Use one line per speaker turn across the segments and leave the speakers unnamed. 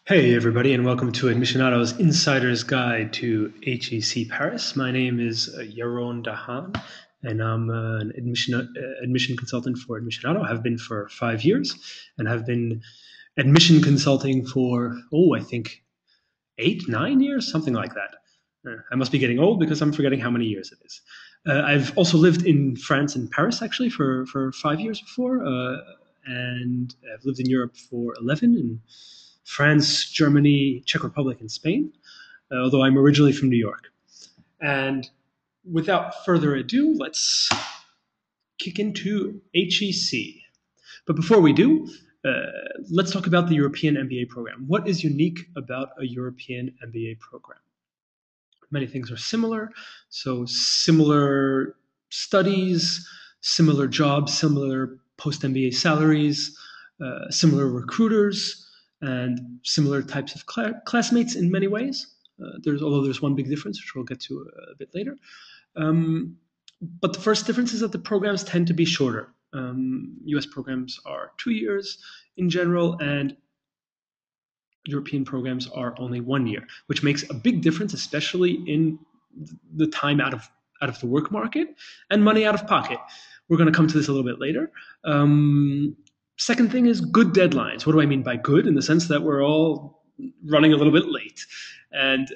Hey everybody, and welcome to Admissionado's Insider's Guide to HEC Paris. My name is Yaron Dahan, and I'm an admission consultant for Admissionado. I have been for 5 years, and have been admission consulting for, I think 8, 9 years, something like that. I must be getting old because I'm forgetting how many years it is. I've also lived in France and Paris, actually, for 5 years before, and I've lived in Europe for 11, and France, Germany, Czech Republic, and Spain, although I'm originally from New York. And without further ado, let's kick into HEC. But before we do, let's talk about the European MBA program. What is unique about a European MBA program? Many things are similar. So similar studies, similar jobs, similar post-MBA salaries, similar recruiters, and similar types of classmates in many ways. Although there's one big difference, which we'll get to a bit later. But the first difference is that the programs tend to be shorter. US programs are 2 years in general, and European programs are only 1 year, which makes a big difference, especially in the time out of the work market and money out of pocket. We're going to come to this a little bit later. Second thing is good deadlines. What do I mean by good? In the sense that we're all running a little bit late. And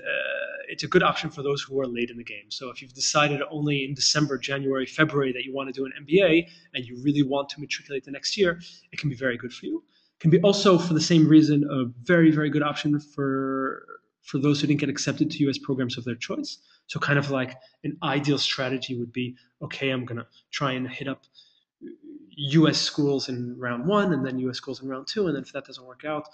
it's a good option for those who are late in the game. So if you've decided only in December, January, February that you want to do an MBA and you really want to matriculate the next year, it can be very good for you. It can be also, for the same reason, a very, very good option for those who didn't get accepted to US programs of their choice. So kind of like an ideal strategy would be, okay, I'm going to try and hit up US schools in round one and then US schools in round two. And then if that doesn't work out,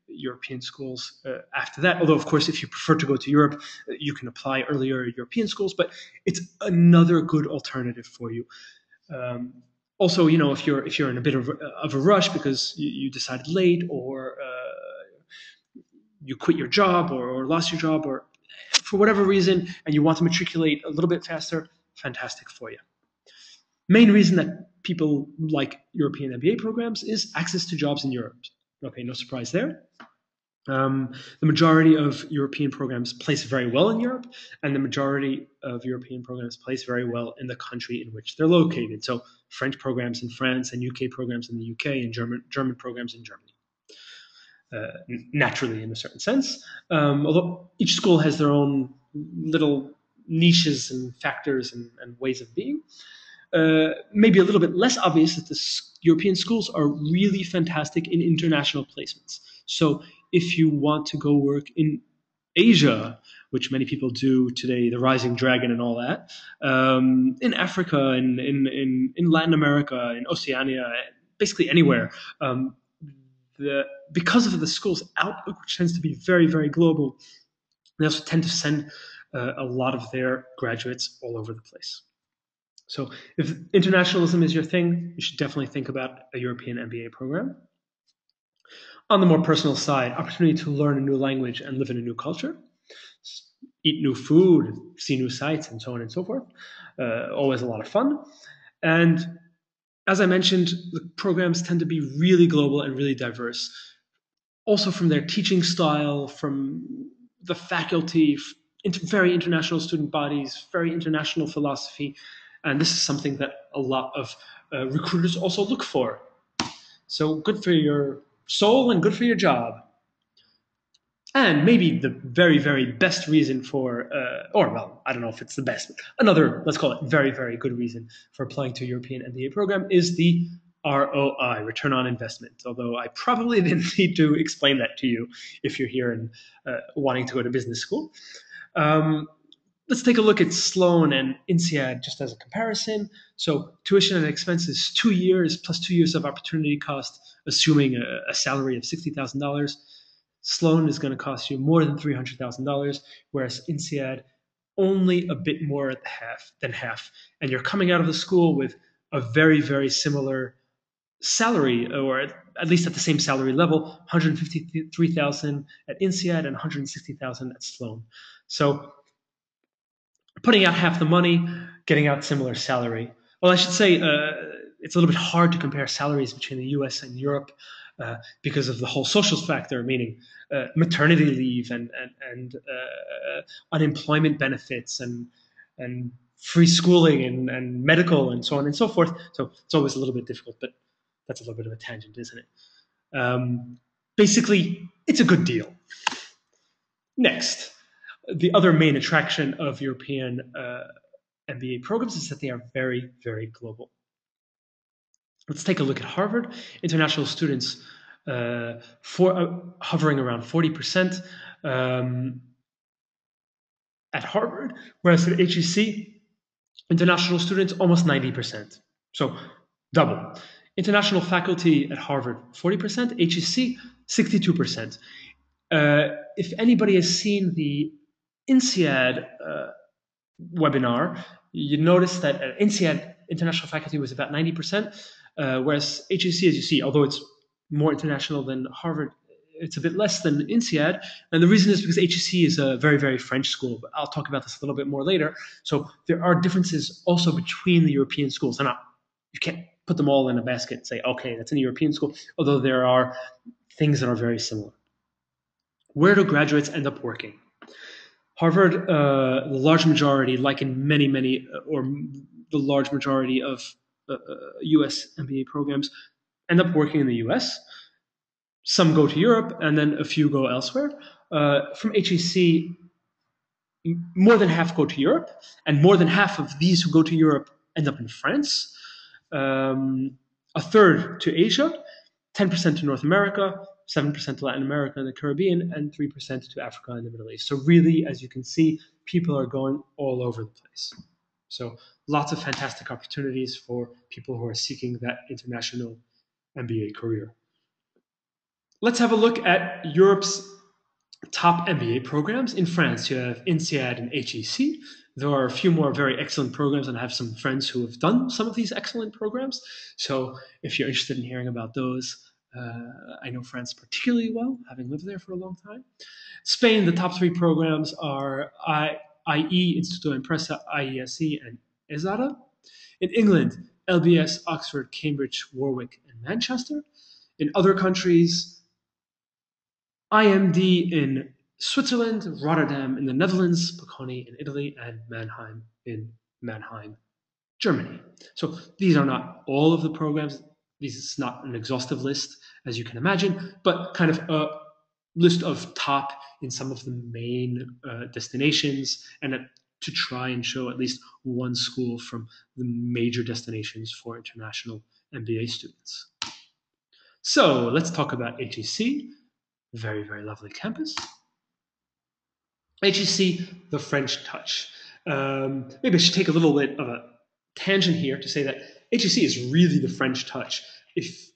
European schools after that. Although, of course, if you prefer to go to Europe, you can apply earlier at European schools, but it's another good alternative for you. Also, if you're in a bit of a rush because you decided late, or you quit your job or lost your job, or for whatever reason, and you want to matriculate a little bit faster, fantastic for you. Main reason that people like European MBA programs is access to jobs in Europe. Okay, no surprise there. The majority of European programs place very well in Europe, and the majority of European programs place very well in the country in which they're located. So French programs in France, and UK programs in the UK, and German programs in Germany. Naturally, in a certain sense, although each school has their own little niches and factors and ways of being. Maybe a little bit less obvious that the European schools are really fantastic in international placements. So if you want to go work in Asia, which many people do today, the rising dragon and all that, in Africa, in Latin America, in Oceania, basically anywhere, because of the school's outlook, which tends to be very, very global, they also tend to send a lot of their graduates all over the place. So if internationalism is your thing, you should definitely think about a European MBA program. On the more personal side, opportunity to learn a new language and live in a new culture, eat new food, see new sights, and so on and so forth. Always a lot of fun. And as I mentioned, the programs tend to be really global and really diverse. Also from their teaching style, from the faculty, very international student bodies, very international philosophy. And this is something that a lot of recruiters also look for. So good for your soul and good for your job. And maybe the very, very best reason for, I don't know if it's the best, but another, let's call it very, very good reason for applying to a European MBA program is the ROI, return on investment. Although I probably didn't need to explain that to you if you're here and wanting to go to business school. Let's take a look at Sloan and INSEAD just as a comparison. So tuition and expenses, 2 years plus 2 years of opportunity cost, assuming a salary of $60,000. Sloan is going to cost you more than $300,000, whereas INSEAD only a bit more than half. And you're coming out of the school with a very, very similar salary, or at least at the same salary level, $153,000 at INSEAD and $160,000 at Sloan. So putting out half the money, getting out similar salary. Well, I should say it's a little bit hard to compare salaries between the US and Europe. because of the whole social factor, meaning maternity leave and unemployment benefits and free schooling and medical and so on and so forth. So it's always a little bit difficult, but that's a little bit of a tangent, isn't it? Basically, it's a good deal. Next, the other main attraction of European MBA programs is that they are very, very global. Let's take a look at Harvard. International students hovering around 40% at Harvard, whereas at HEC, international students almost 90%. So double. International faculty at Harvard, 40%, HEC, 62%. If anybody has seen the INSEAD webinar, you notice that at INSEAD, international faculty was about 90%, whereas HEC, as you see, although it's more international than Harvard, it's a bit less than INSEAD. And the reason is because HEC is a very, very French school, but I'll talk about this a little bit more later. So there are differences also between the European schools. And you can't put them all in a basket and say, okay, that's in a European school, although there are things that are very similar. Where do graduates end up working? Harvard, the large majority, like in many, or the large majority of US MBA programs, end up working in the US. Some go to Europe, and then a few go elsewhere. From HEC, more than half go to Europe, and more than half of these who go to Europe end up in France. A third to Asia, 10% to North America, 7% to Latin America and the Caribbean, and 3% to Africa and the Middle East. So really, as you can see, people are going all over the place. So lots of fantastic opportunities for people who are seeking that international MBA career. Let's have a look at Europe's top MBA programs. In France, you have INSEAD and HEC. There are a few more very excellent programs, and I have some friends who have done some of these excellent programs. So if you're interested in hearing about those, I know France particularly well, having lived there for a long time. Spain, the top three programs are IE, Instituto Empresa, IESE, and ESADA. In England, LBS, Oxford, Cambridge, Warwick, and Manchester. In other countries, IMD in Switzerland, Rotterdam in the Netherlands, Bocconi in Italy, and Mannheim in Mannheim, Germany. So these are not all of the programs. This is not an exhaustive list, as you can imagine, but kind of a list of top in some of the main destinations, and to try and show at least one school from the major destinations for international MBA students. So let's talk about HEC. Very, very lovely campus. HEC, the French touch. Maybe I should take a little bit of a tangent here to say that HEC is really the French touch. If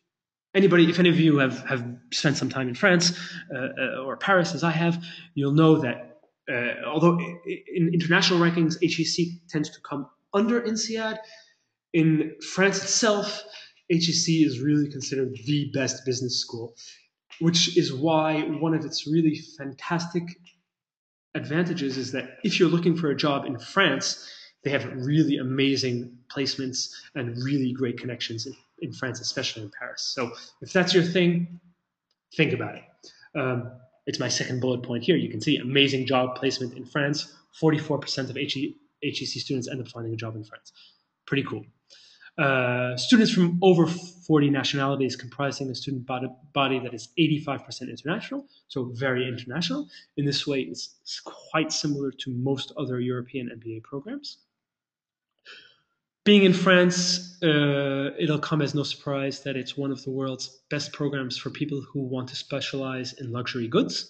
any of you have spent some time in France or Paris, as I have, you'll know that although in international rankings, HEC tends to come under INSEAD, in France itself, HEC is really considered the best business school, which is why one of its really fantastic advantages is that if you're looking for a job in France, they have really amazing placements and really great connections in France, especially in Paris. So if that's your thing, think about it. It's my second bullet point here. You can see amazing job placement in France. 44% of HEC students end up finding a job in France. Pretty cool. Students from over 40 nationalities comprising a student body that is 85% international, so very international. In this way, it's quite similar to most other European MBA programs. Being in France, it'll come as no surprise that it's one of the world's best programs for people who want to specialize in luxury goods.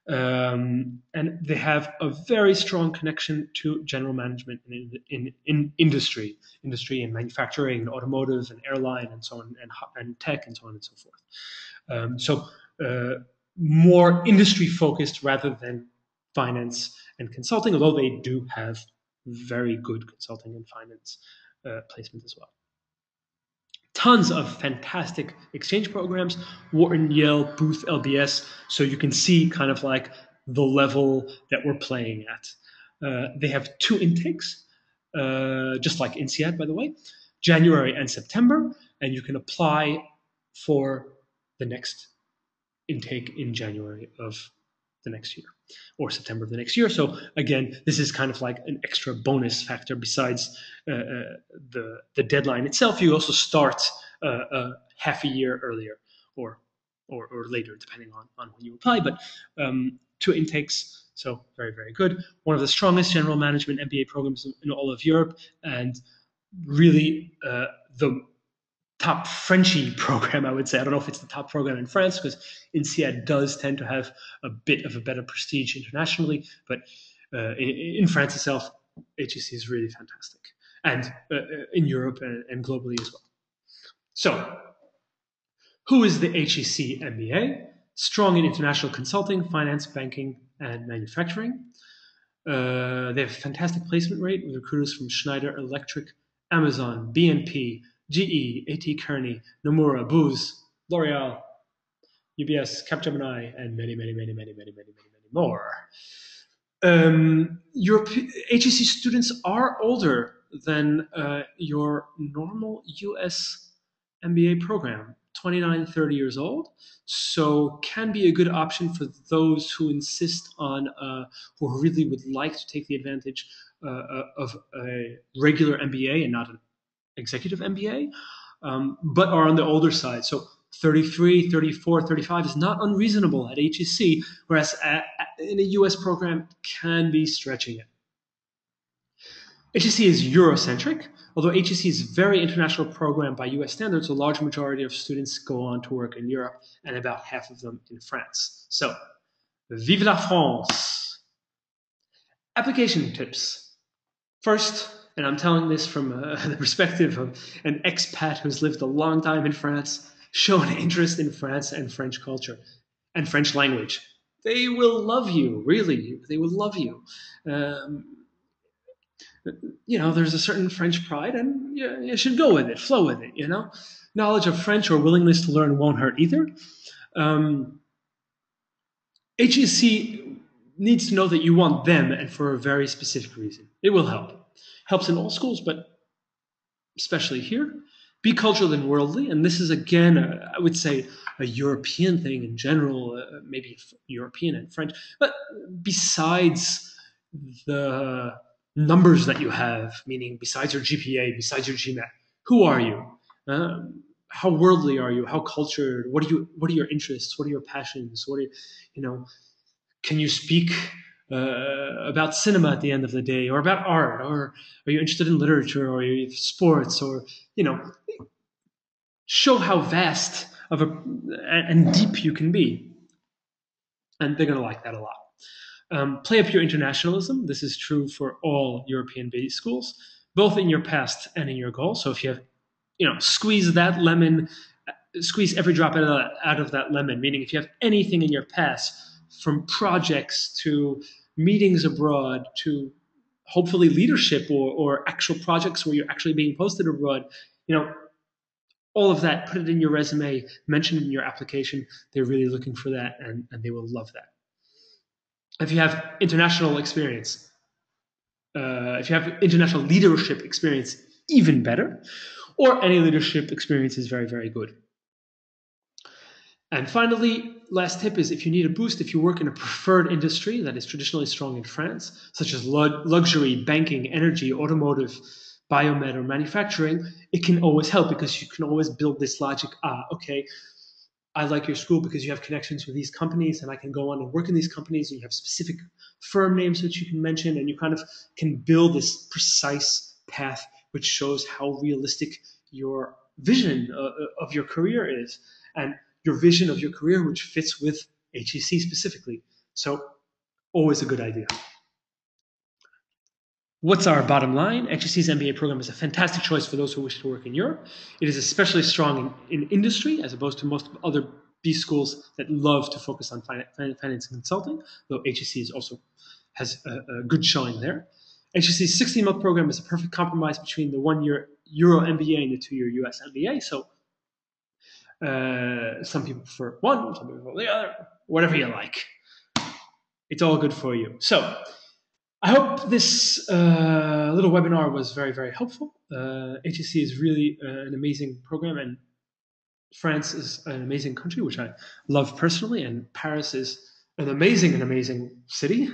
And they have a very strong connection to general management in industry and manufacturing and automotive and airline and so on, and tech and so on and so forth. So more industry focused rather than finance and consulting, although they do have very good consulting and finance placement as well. Tons of fantastic exchange programs, Wharton, Yale, Booth, LBS, so you can see kind of like the level that we're playing at. They have 2 intakes, just like INSEAD, by the way, January and September, and you can apply for the next intake in January of the next year or September of the next year. So again, this is kind of like an extra bonus factor besides the deadline itself. You also start half a year earlier or later, depending on when you apply. But 2 intakes, so very, very good. One of the strongest general management MBA programs in all of Europe, and really the top Frenchy program, I would say. I don't know if it's the top program in France, because INSEAD does tend to have a bit of a better prestige internationally, but in France itself, HEC is really fantastic, and in Europe and globally as well. So, who is the HEC MBA? Strong in international consulting, finance, banking, and manufacturing. They have a fantastic placement rate with recruiters from Schneider Electric, Amazon, BNP, GE, A.T. Kearney, Nomura, Booz, L'Oreal, UBS, Capgemini, and many, many, many, many, many, many, many, many more. HEC students are older than your normal US MBA program, 29, 30 years old. So can be a good option for those who insist on, who really would like to take the advantage of a regular MBA and not an executive MBA, but are on the older side. So 33, 34, 35 is not unreasonable at HEC, whereas in a US program can be stretching it. HEC is Eurocentric. Although HEC is a very international program by US standards, a large majority of students go on to work in Europe and about half of them in France. So, vive la France! Application tips. First, and I'm telling this from the perspective of an expat who's lived a long time in France, show an interest in France and French culture and French language. They will love you, really. They will love you. There's a certain French pride, and you should go with it, flow with it, Knowledge of French or willingness to learn won't hurt either. HEC needs to know that you want them, and for a very specific reason. It will help. Helps in all schools, but especially here. Be cultural and worldly, and this is, again, I would say, a European thing in general, maybe European and French, but besides the numbers that you have, meaning besides your GPA, besides your GMAT, who are you? How worldly are you? How cultured? What are your interests? What are your passions? Can you speak about cinema at the end of the day, or about art, or are you interested in literature, or sports, or show how vast and deep you can be, and they're going to like that a lot. Play up your internationalism. This is true for all European-based schools, both in your past and in your goal. So if you have, squeeze that lemon, squeeze every drop out of that lemon. Meaning, if you have anything in your past, from projects to meetings abroad to hopefully leadership or actual projects where you're actually being posted abroad, all of that, put it in your resume, mention it in your application. They're really looking for that, and they will love that. If you have international experience, if you have international leadership experience, even better, or any leadership experience is very, very good. And finally, last tip is, if you need a boost, if you work in a preferred industry that is traditionally strong in France, such as luxury, banking, energy, automotive, biomed, or manufacturing, it can always help, because you can always build this logic. Okay, I like your school because you have connections with these companies, and I can go on and work in these companies, and you have specific firm names which you can mention, and you kind of can build this precise path which shows how realistic your vision of your career is, and your vision of your career which fits with HEC specifically. So always a good idea. What's our bottom line? HEC's MBA program is a fantastic choice for those who wish to work in Europe. It is especially strong in industry, as opposed to most other B schools that love to focus on finance and consulting, though HEC has a good showing there. HEC's 16-month program is a perfect compromise between the 1-year Euro MBA and the 2-year US MBA. So some people prefer one, some people prefer the other, whatever you like. It's all good for you. So I hope this little webinar was very, very helpful. HEC is really an amazing program, and France is an amazing country, which I love personally, and Paris is an amazing city,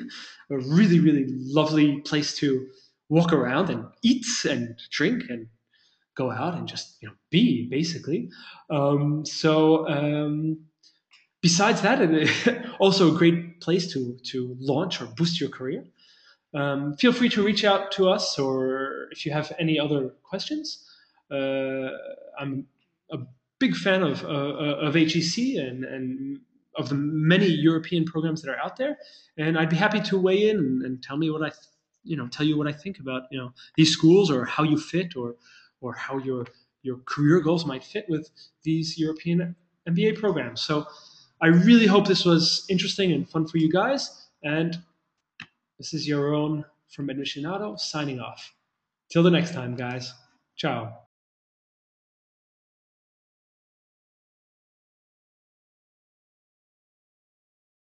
a really, really lovely place to walk around and eat and drink and go out and just be basically. Besides that, also a great place to launch or boost your career. Feel free to reach out to us, or if you have any other questions. I'm a big fan of HEC and of the many European programs that are out there, and I'd be happy to weigh in and tell me what tell you what I think about these schools, or how you fit, or how your career goals might fit with these European MBA programs. So I really hope this was interesting and fun for you guys, and this is Yaron from Admissionado signing off. Till the next time, guys. Ciao.